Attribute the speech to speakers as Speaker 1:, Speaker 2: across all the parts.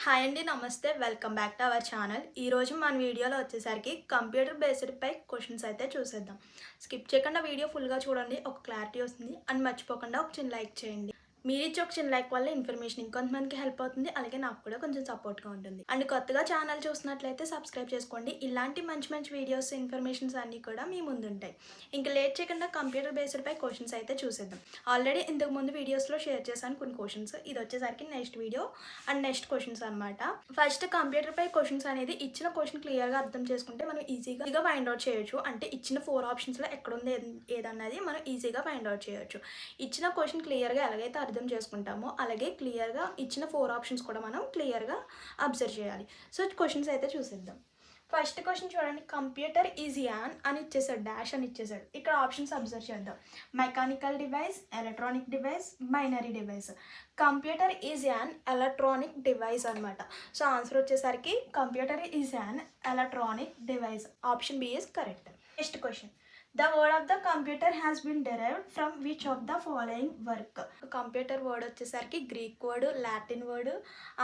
Speaker 1: Hi అండి, నమస్తే. Welcome back to our channel. ఈరోజు మన వీడియోలో వచ్చేసరికి కంప్యూటర్ బేస్డ్ పై క్వశ్చన్స్ అయితే చూసేద్దాం. స్కిప్ చేయకుండా వీడియో ఫుల్గా చూడండి, ఒక క్లారిటీ వస్తుంది. అండ్ మర్చిపోకుండా ఒక చిన్న లైక్ చేయండి. మీరు ఇచ్చే ఒక చిన్న లైక్ వల్ల ఇన్ఫర్మేషన్ ఇంకొంతమందికి హెల్ప్ అవుతుంది, అలాగే నాకు కూడా కొంచెం సపోర్ట్గా ఉంటుంది. అండ్ కొత్తగా ఛానల్ చూసినట్లయితే సబ్స్క్రైబ్ చేసుకోండి. ఇలాంటి మంచి మంచి వీడియోస్, ఇన్ఫర్మేషన్స్ అన్నీ కూడా మీ ముందు ఉంటాయి. ఇంకా లేట్ చేయకుండా కంప్యూటర్ బేస్డ్ పై క్వశ్చన్స్ అయితే చూసేద్దాం. ఆల్రెడీ ఇంతకు ముందు వీడియోస్లో షేర్ చేశాను కొన్ని క్వశ్చన్స్. ఇది వచ్చేసరికి next video and next questions అనమాట. ఫస్ట్ కంప్యూటర్ పై క్వశ్చన్స్ అనేది ఇచ్చిన క్వశ్చన్ క్లియర్గా అర్థం చేసుకుంటే మనం ఈజీగా ఫైండ్ అవుట్ చేయొచ్చు. అంటే ఇచ్చిన 4 ఆప్షన్స్లో ఎక్కడుంది ఏదన్నది మనం ఈజీగా ఫైండ్ అవుట్ చేయొచ్చు. ఇచ్చిన క్వశ్చన్ క్లియర్గా ఎలాగైతే అర్థం చేసుకుంటామో అలాగే క్లియర్గా ఇచ్చిన 4 ఆప్షన్స్ కూడా మనం క్లియర్గా అబ్జర్వ్ చేయాలి. సో క్వశ్చన్స్ అయితే చూసేద్దాం. ఫస్ట్ క్వశ్చన్ చూడండి, కంప్యూటర్ ఈజ్ యాన్ అని ఇచ్చేసాడు, డాష్ అని ఇచ్చేసాడు. ఇక్కడ ఆప్షన్స్ అబ్జర్వ్ చేద్దాం. Mechanical device, electronic device, binary device. Computer is an electronic device అనమాట. సో ఆన్సర్ వచ్చేసరికి computer is an electronic device. Option B is correct. Next question, the word of the computer has been derived from which of the following work. Computer word వచ్చేసరికి Greek word, Latin word,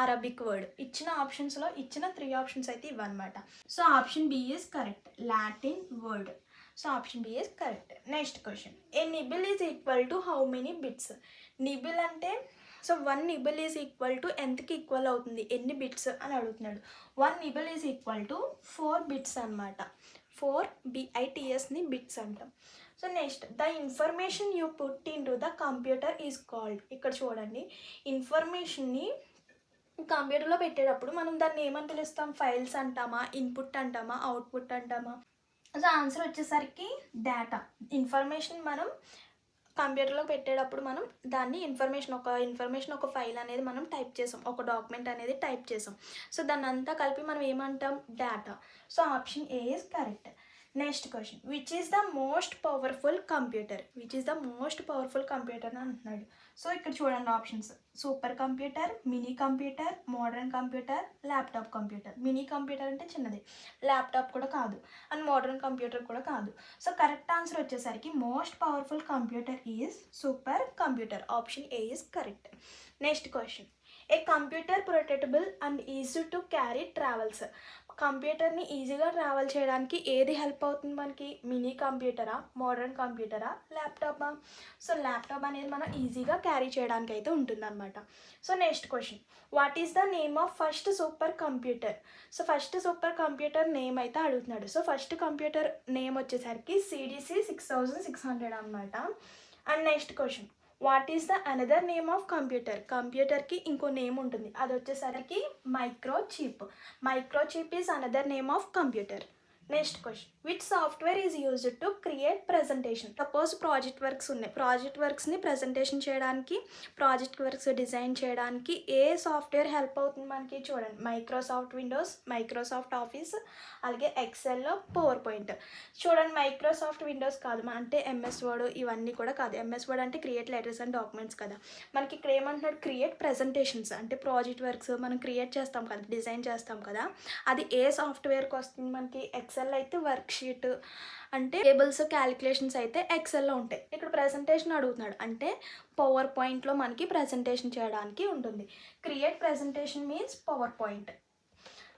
Speaker 1: Arabic word. ఇచ్చిన ఆప్షన్స్లో ఇచ్చిన 3 options అయితే ఇవన్నమాట. So option B is correct, Latin word. So option B is correct. Next question, a nibble is equal to how many bits. Nibble అంటే so 1 nibble is equal to ఎంతకి equal అవుతుంది, ఎన్ని bits అని అడుగుతున్నాడు. 1 nibble is equal to 4 bits అనమాట. 4 బిట్స్ని bits అంటాం. So next, the information you put into the computer is called. ఇక్కడ చూడండి, ఇన్ఫర్మేషన్ని కంప్యూటర్లో పెట్టేటప్పుడు మనం దాన్ని ఏమని పిలుస్తాం, ఫైల్స్ అంటామా, ఇన్పుట్ అంటామా, అవుట్పుట్ అంటామా. సో ఆన్సర్ వచ్చేసరికి డేటా. ఇన్ఫర్మేషన్ మనం కంప్యూటర్లో పెట్టేటప్పుడు మనం దాన్ని ఇన్ఫర్మేషన్ ఒక ఫైల్ అనేది మనం టైప్ చేసాం, ఒక డాక్యుమెంట్ అనేది టైప్ చేసాం. సో దాన్ని అంతా కలిపి మనం ఏమంటాం, data. So option A is correct. Next question, which is the most powerful computer. Which is the most powerful computer అని అంటున్నాడు. సో ఇక్కడ చూడండి options, super computer, mini computer, modern computer, laptop computer. Mini computer అంటే చిన్నది, laptop కూడా కాదు, and modern computer కూడా కాదు. సో కరెక్ట్ ఆన్సర్ వచ్చేసరికి most powerful computer is super computer. Option A is correct. Next question, a computer protectable and easy to carry travels. కంప్యూటర్ని ఈజీగా travel చేయడానికి ఏది హెల్ప్ అవుతుంది మనకి, మినీ కంప్యూటరా, మోడర్న్ కంప్యూటరా, ల్యాప్టాపా. సో ల్యాప్టాప్ అనేది మనం ఈజీగా క్యారీ చేయడానికి అయితే ఉంటుందన్నమాట. So next question, what is the name of first super computer. So first super computer name అయితే అడుగుతున్నాడు. సో ఫస్ట్ కంప్యూటర్ నేమ్ వచ్చేసరికి సిడిసి 6600 అనమాట. And next question, what is the another name of computer. కంప్యూటర్కి ఇంకో name ఉంటుంది, అది వచ్చేసరికి microchip. Microchip is another name of computer. Next question, which software is used to create presentation. Suppose project works ఉన్నాయి, project వర్క్స్ని presentation చేయడానికి, project works design చేయడానికి ఏ సాఫ్ట్వేర్ హెల్ప్ అవుతుంది మనకి, చూడండి, మైక్రోసాఫ్ట్ విండోస్, మైక్రోసాఫ్ట్ ఆఫీస్, అలాగే ఎక్సెల్, పవర్ పాయింట్. చూడండి, మైక్రోసాఫ్ట్ విండోస్ కాదు, అంటే ఎంఎస్ వర్డ్ ఇవన్నీ కూడా కాదు. ఎంఎస్ వర్డ్ అంటే క్రియేట్ లెటర్స్ అండ్ డాక్యుమెంట్స్ కదా. మనకి ఇక్కడ ఏమంటున్నాడు, క్రియేట్ ప్రజెంటేషన్స్ అంటే ప్రాజెక్ట్ వర్క్స్ మనం క్రియేట్ చేస్తాం కదా, డిజైన్ చేస్తాం కదా, అది ఏ సాఫ్ట్వేర్కి వస్తుంది మనకి. ఎక్సెల్ అయితే వర్క్ షీట్ అంటే టేబుల్స్, క్యాలిక్యులేషన్స్ అయితే ఎక్సెల్లో ఉంటాయి. ఇక్కడ ప్రజెంటేషన్ అడుగుతున్నాడు అంటే పవర్ పాయింట్లో మనకి ప్రజెంటేషన్ చేయడానికి ఉంటుంది. Create presentation means power point.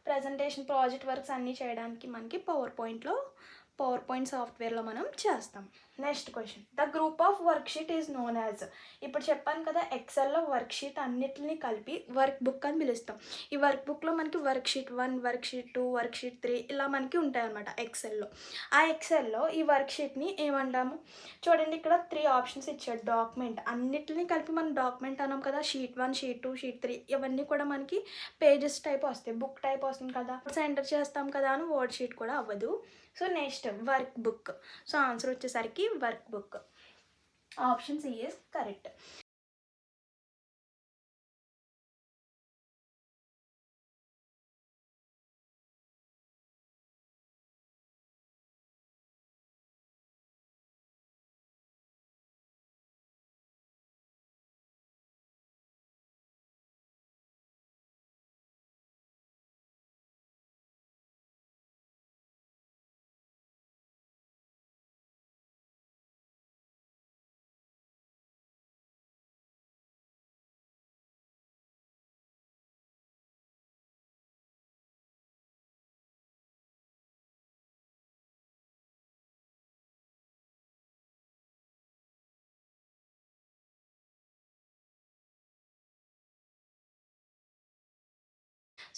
Speaker 1: Presentation project works అన్నీ చేయడానికి మనకి పవర్ పాయింట్ సాఫ్ట్వేర్లో మనం చేస్తాం. Next question, the group of work sheet is known as. ఇప్పుడు చెప్పాను కదా, ఎక్సెల్లో వర్క్ షీట్ అన్నిటిని కలిపి వర్క్ బుక్ అని పిలుస్తాం. ఈ వర్క్ బుక్లో మనకి work sheet 1, work sheet 2, work sheet 3 ఇలా మనకి ఉంటాయన్నమాట ఎక్సెల్లో. ఆ ఎక్సెల్లో ఈ వర్క్ షీట్ని ఏమంటాము, చూడండి ఇక్కడ 3 ఆప్షన్స్ ఇచ్చాడు. డాక్యుమెంట్ అన్నిటిని కలిపి మనం డాక్యుమెంట్ అన్నాం కదా, షీట్ 1, షీట్ 2, షీట్ 3 ఇవన్నీ కూడా మనకి పేజెస్ టైప్ వస్తాయి, బుక్ టైప్ వస్తుంది కదా, ఎంటర్ చేస్తాం కదా అని వర్డ్ షీట్ కూడా అవ్వదు. So next workbook. So answer వచ్చేసరికి workbook. Option C is correct.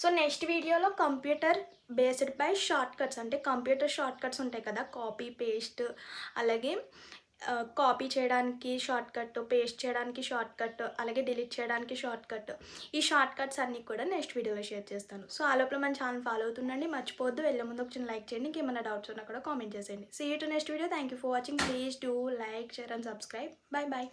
Speaker 1: So next వీడియోలో కంప్యూటర్ బేస్డ్ పై షార్ట్ కట్స్, అంటే కంప్యూటర్ షార్ట్ కట్స్ ఉంటాయి కదా, కాపీ పేస్ట్, అలాగే కాపీ చేయడానికి షార్ట్ కట్, పేస్ట్ చేయడానికి షార్ట్ కట్, అలాగే డిలీట్ చేయడానికి షార్ట్ కట్, ఈ షార్ట్ కట్స్ అన్నీ కూడా నెక్స్ట్ వీడియోలో షేర్ చేస్తాను. సో ఆ లోపల మన ఛానల్ ఫాలో అవుతుండండి, మర్చిపోవద్దు. వెళ్ళే ముందు ఒక చిన్న లైక్ చేయండి, ఇంకేమైనా డౌట్స్ ఉన్నా కూడా కామెంట్ చేసేయండి. See you to next video. Thank you for watching. Please do like, share and subscribe. Bye by.